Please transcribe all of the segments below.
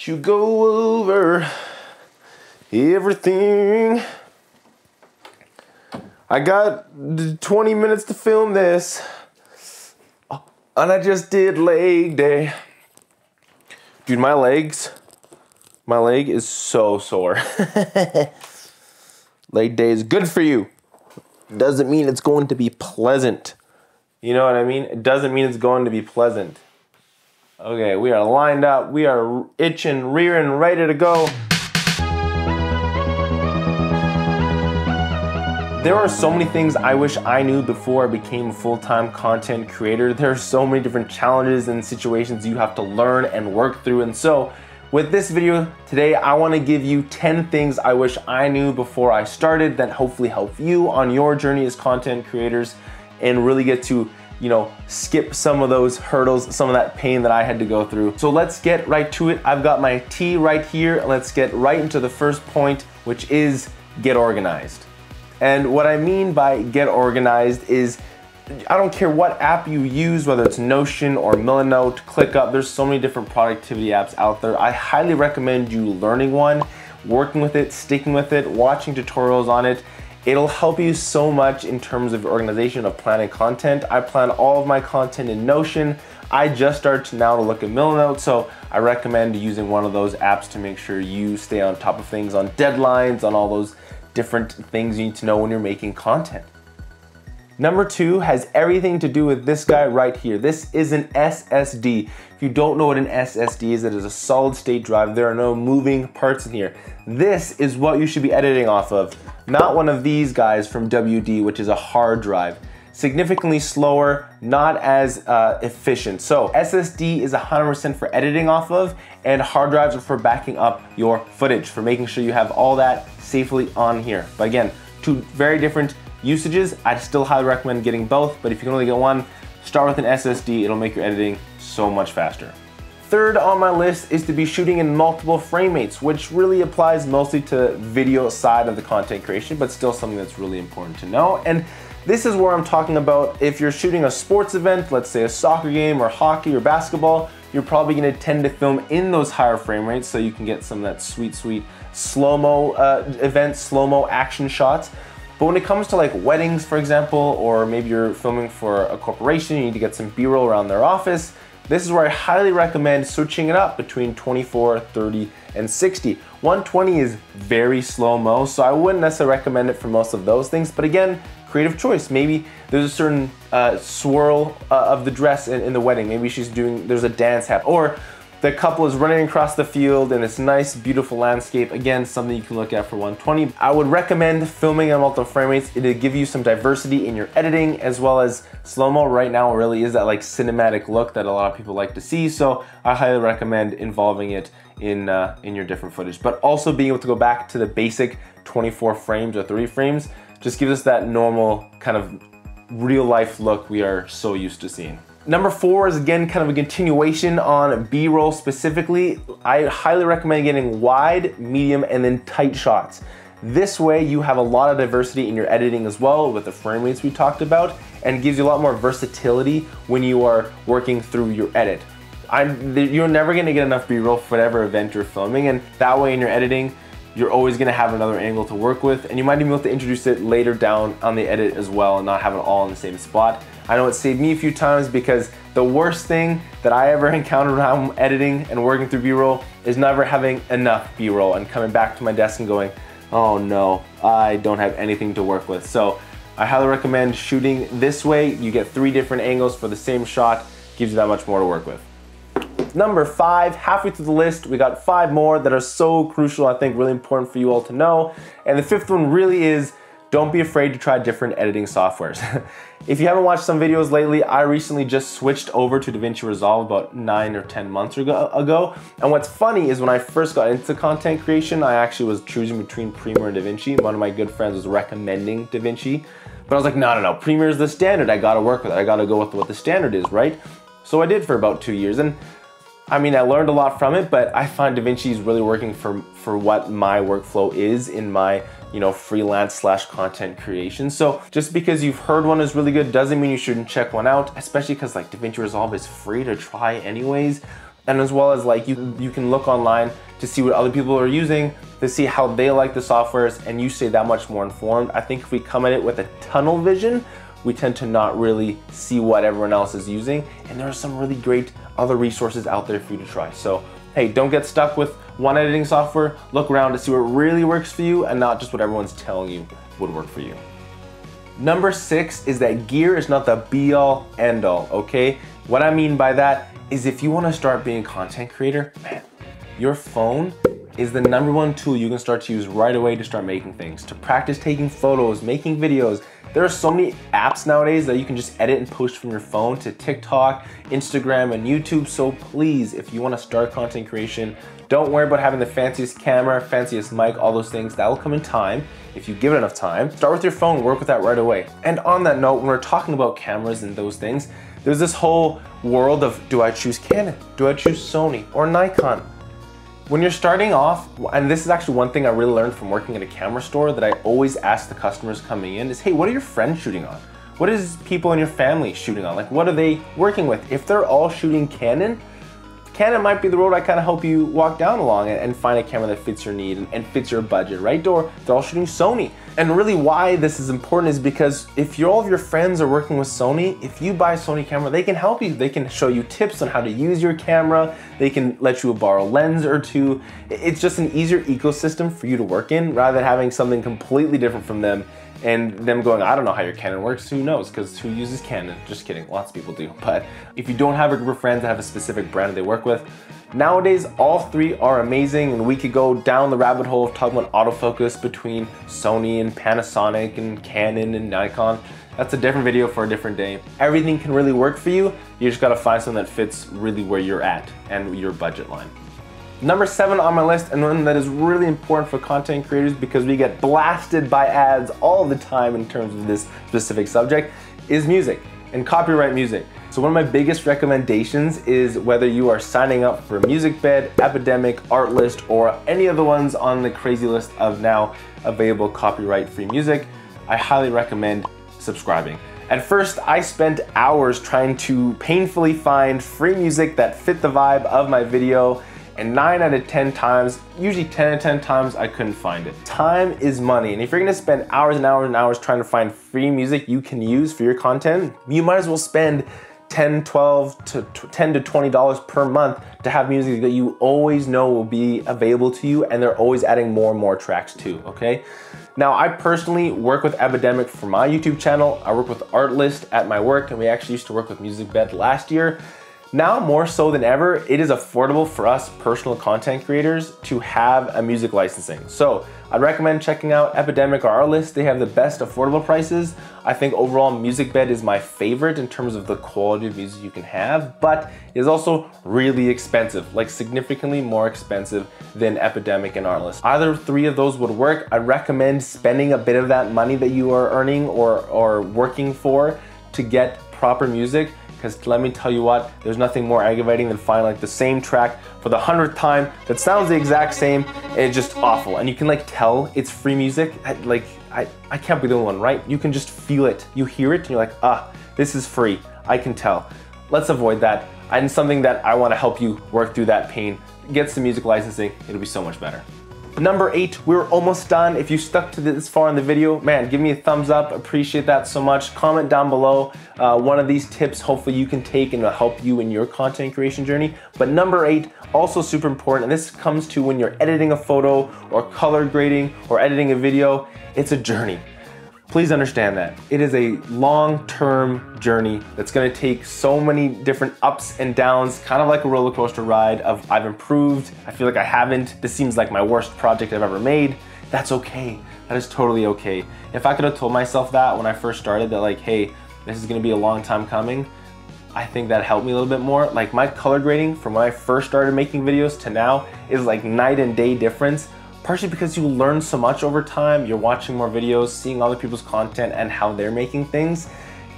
to go over everything. I got 20 minutes to film this, and I just did leg day. Dude, my leg is so sore. Leg day is good for you. Doesn't mean it's going to be pleasant. You know what I mean? It doesn't mean it's going to be pleasant. Okay, we are lined up. We are itching, rearing, ready to go. There are so many things I wish I knew before I became a full-time content creator. There are so many different challenges and situations you have to learn and work through. And so with this video today, I want to give you 10 things I wish I knew before I started that hopefully help you on your journey as content creators and really get to, you know, skip some of those hurdles, some of that pain that I had to go through. So let's get right to it. I've got my tea right here. Let's get right into the first point, which is get organized. And what I mean by get organized is, I don't care what app you use, whether it's Notion or Milanote, ClickUp, there's so many different productivity apps out there. I highly recommend you learning one, working with it, sticking with it, watching tutorials on it. It'll help you so much in terms of organization of planning content. I plan all of my content in Notion. I just started now to look at Milanote, so I recommend using one of those apps to make sure you stay on top of things, on deadlines, on all those different things you need to know when you're making content. Number 2 has everything to do with this guy right here. This is an SSD. If you don't know what an SSD is, it is a solid state drive. There are no moving parts in here. This is what you should be editing off of, not one of these guys from WD, which is a hard drive. Significantly slower, not as efficient. So SSD is 100% for editing off of, and hard drives are for backing up your footage, for making sure you have all that safely on here. But again, two very different usages. I'd still highly recommend getting both, but if you can only get one, start with an SSD. It'll make your editing so much faster. Third on my list is to be shooting in multiple frame rates, which really applies mostly to video side of the content creation, but still something that's really important to know. And this is where I'm talking about if you're shooting a sports event, let's say a soccer game or hockey or basketball, you're probably gonna tend to film in those higher frame rates so you can get some of that sweet slow-mo events, slow-mo action shots. But when it comes to like weddings, for example, or maybe you're filming for a corporation, you need to get some B-roll around their office, this is where I highly recommend switching it up between 24, 30, and 60. 120 is very slow-mo, so I wouldn't necessarily recommend it for most of those things, but again, creative choice. Maybe there's a certain swirl of the dress in the wedding. Maybe there's a dance happening, or the couple is running across the field in this nice, beautiful landscape. Again, something you can look at for 120. I would recommend filming on multiple frame rates. It'll give you some diversity in your editing, as well as slow-mo right now really is that like cinematic look that a lot of people like to see. So I highly recommend involving it in your different footage. But also being able to go back to the basic 24 frames or 30 frames just gives us that normal kind of real life look we are so used to seeing. Number 4 is again kind of a continuation on B-roll specifically. I highly recommend getting wide, medium, and then tight shots. This way you have a lot of diversity in your editing as well with the frame rates we talked about, and gives you a lot more versatility when you are working through your edit. You're never gonna get enough B-roll for whatever event you're filming, and that way in your editing, you're always gonna have another angle to work with, and you might even be able to introduce it later down on the edit as well and not have it all in the same spot. I know it saved me a few times because the worst thing that I ever encountered when I'm editing and working through B-roll is never having enough B-roll and coming back to my desk and going, oh no, I don't have anything to work with. So I highly recommend shooting this way. You get 3 different angles for the same shot, gives you that much more to work with. Number 5, halfway through the list, we got 5 more that are so crucial, I think really important for you all to know. And the 5th one really is, don't be afraid to try different editing softwares. If you haven't watched some videos lately, I recently just switched over to DaVinci Resolve about 9 or 10 months ago. And what's funny is when I first got into content creation, I actually was choosing between Premiere and DaVinci. One of my good friends was recommending DaVinci, but I was like, no, Premiere is the standard. I gotta work with it. I gotta go with what the standard is, right? So I did for about 2 years. And I mean, I learned a lot from it, but I find DaVinci is really working for what my workflow is in my, you know, freelance / content creation. So just because you've heard one is really good doesn't mean you shouldn't check one out, especially because like DaVinci Resolve is free to try anyways. And as well as like you can look online to see what other people are using, to see how they like the softwares, and you stay that much more informed. I think if we come at it with a tunnel vision, we tend to not really see what everyone else is using. And there are some really great other resources out there for you to try. So hey, don't get stuck with one editing software. Look around to see what really works for you and not just what everyone's telling you would work for you. Number 6 is that gear is not the be all end all, okay? What I mean by that is if you want to start being a content creator, man, your phone is the #1 tool you can start to use right away to start making things, to practice taking photos, making videos. There are so many apps nowadays that you can just edit and post from your phone to TikTok, Instagram, and YouTube. So please, if you want to start content creation, don't worry about having the fanciest camera, fanciest mic, all those things. That will come in time if you give it enough time. Start with your phone, work with that right away. And on that note, when we're talking about cameras and those things, there's this whole world of, do I choose Canon? Do I choose Sony or Nikon? When you're starting off, and this is actually one thing I really learned from working at a camera store that I always ask the customers coming in is, hey, what are your friends shooting on? What is people in your family shooting on? Like, what are they working with? If they're all shooting Canon, Canon might be the road I kind of help you walk down along and find a camera that fits your need and fits your budget, right? Or they're all shooting Sony. And really why this is important is because if all of your friends are working with Sony, if you buy a Sony camera, they can help you. They can show you tips on how to use your camera. They can let you borrow a lens or two. It's just an easier ecosystem for you to work in rather than having something completely different from them and them going, I don't know how your Canon works, who knows, because who uses Canon? Just kidding, lots of people do. But if you don't have a group of friends that have a specific brand they work with, nowadays all three are amazing, and we could go down the rabbit hole of talking about autofocus between Sony and Panasonic and Canon and Nikon. That's a different video for a different day. Everything can really work for you. You just gotta find something that fits really where you're at and your budget line. Number 7 on my list, and one that is really important for content creators because we get blasted by ads all the time in terms of this specific subject, is music and copyright music. So one of my biggest recommendations is whether you are signing up for MusicBed, Epidemic, Artlist, or any of the ones on the crazy list of now available copyright-free music, I highly recommend subscribing. At first, I spent hours trying to painfully find free music that fit the vibe of my video, and 9 out of 10 times, usually 10 out of 10 times, I couldn't find it. Time is money, and if you're gonna spend hours and hours and hours trying to find free music you can use for your content, you might as well spend $10 to $20 per month to have music that you always know will be available to you, and they're always adding more and more tracks too, okay? Now, I personally work with Epidemic for my YouTube channel. I work with Artlist at my work, and we actually used to work with MusicBed last year. Now more so than ever, it is affordable for us personal content creators to have a music licensing. So I'd recommend checking out Epidemic or Artlist. They have the best affordable prices. I think overall MusicBed is my favorite in terms of the quality of music you can have, but it is also really expensive, like significantly more expensive than Epidemic and Artlist. Either 3 of those would work. I recommend spending a bit of that money that you are earning or working for to get proper music. Because let me tell you what, there's nothing more aggravating than finding like the same track for the 100th time that sounds the exact same and it's just awful. And you can like tell it's free music. I can't be the only one, right? You can just feel it. You hear it and you're like, ah, this is free. I can tell. Let's avoid that. And something that I want to help you work through that pain. Get some music licensing. It'll be so much better. Number 8, we're almost done. If you stuck to this far in the video, man, give me a thumbs up. Appreciate that so much. Comment down below one of these tips hopefully you can take and it'll help you in your content creation journey. But number 8, also super important, and this comes to when you're editing a photo or color grading or editing a video, it's a journey. Please understand that. It is a long-term journey that's gonna take so many different ups and downs, kind of like a roller coaster ride of I've improved, I feel like I haven't, this seems like my worst project I've ever made. That's okay, that is totally okay. If I could have told myself that when I first started, that like, hey, this is gonna be a long time coming, I think that helped me a little bit more. Like my color grading from when I first started making videos to now is like night and day difference. Partially because you learn so much over time, you're watching more videos, seeing other people's content and how they're making things.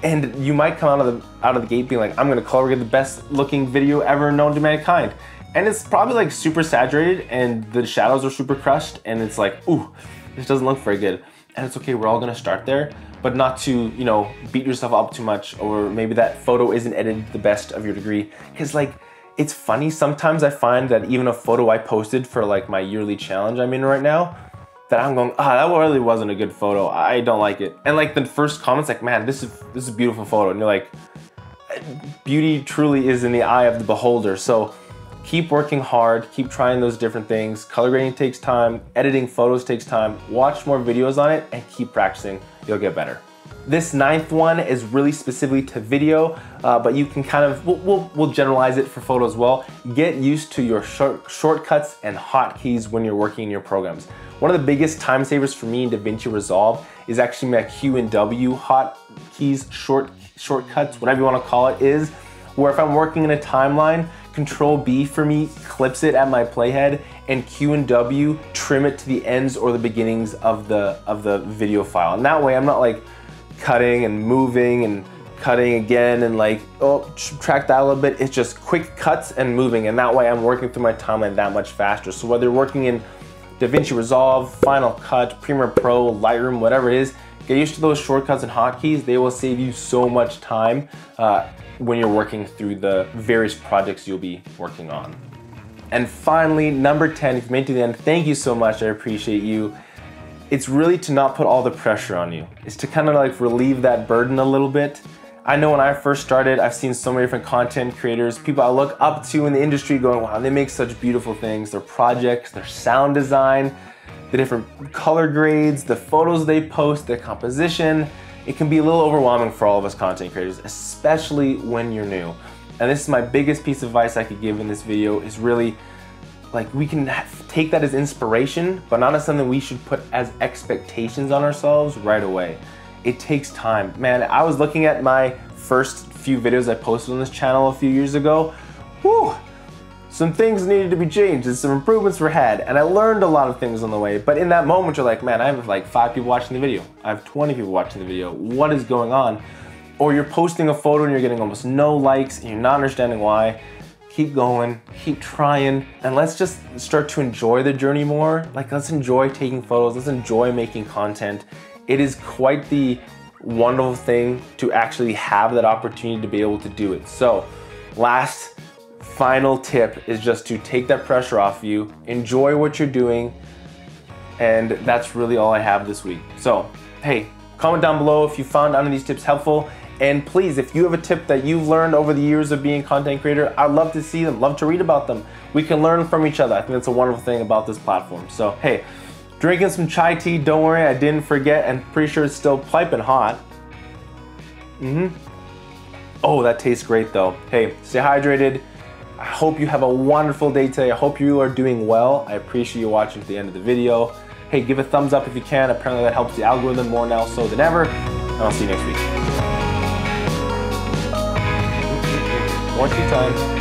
And you might come out of the gate being like, I'm gonna color grade the best looking video ever known to mankind. And it's probably like super saturated and the shadows are super crushed and it's like, ooh, this doesn't look very good. And it's okay, we're all gonna start there, but not to, you know, beat yourself up too much, or maybe that photo isn't edited to the best of your degree. Because like, It's funny, sometimes I find that even a photo I posted for like my yearly challenge I'm in right now, that I'm going, that really wasn't a good photo. I don't like it. And like the first comment's like, man, this is a beautiful photo. And you're like, beauty truly is in the eye of the beholder. So keep working hard, keep trying those different things. Color grading takes time, editing photos takes time. Watch more videos on it and keep practicing. You'll get better. This 9th one is really specifically to video, but you can kind of, we'll generalize it for photo as well. Get used to your shortcuts and hotkeys when you're working in your programs. One of the biggest time savers for me in DaVinci Resolve is actually my Q and W hotkeys, shortcuts, whatever you want to call it, is where if I'm working in a timeline, Control B for me clips it at my playhead, and Q and W trim it to the ends or the beginnings of the video file. And that way I'm not like cutting and moving and cutting again and like, oh, subtract that a little bit. It's just quick cuts and moving, and that way I'm working through my timeline that much faster. So whether you're working in DaVinci Resolve, Final Cut, Premiere Pro, Lightroom, whatever it is, get used to those shortcuts and hotkeys. They will save you so much time when you're working through the various projects you'll be working on. And finally, number 10, if you made it to the end, thank you so much, I appreciate you. It's really to not put all the pressure on you. It's to kind of like relieve that burden a little bit. I know when I first started, I've seen so many different content creators, people I look up to in the industry going, wow, they make such beautiful things, their projects, their sound design, the different color grades, the photos they post, the composition. It can be a little overwhelming for all of us content creators, especially when you're new. And this is my biggest piece of advice I could give in this video, is really like, we can take that as inspiration, but not as something we should put as expectations on ourselves right away. It takes time. Man, I was looking at my first few videos I posted on this channel a few years ago. Whew, some things needed to be changed and some improvements were had, and I learned a lot of things on the way. But in that moment, you're like, man, I have like 5 people watching the video. I have 20 people watching the video. What is going on? Or you're posting a photo and you're getting almost no likes and you're not understanding why. Keep going, keep trying, and let's just start to enjoy the journey more. Like, let's enjoy taking photos, let's enjoy making content. It is quite the wonderful thing to actually have that opportunity to be able to do it. So, last, final tip is just to take that pressure off you, enjoy what you're doing, and that's really all I have this week. So, hey, comment down below if you found any of these tips helpful. And please, if you have a tip that you've learned over the years of being a content creator, I'd love to see them, love to read about them. We can learn from each other. I think that's a wonderful thing about this platform. So, hey, drinking some chai tea, don't worry, I didn't forget, and pretty sure it's still piping hot. Oh, that tastes great though. Hey, stay hydrated. I hope you have a wonderful day today. I hope you are doing well. I appreciate you watching to the end of the video. Hey, give a thumbs up if you can. Apparently that helps the algorithm more now so than ever. And I'll see you next week. More tea time.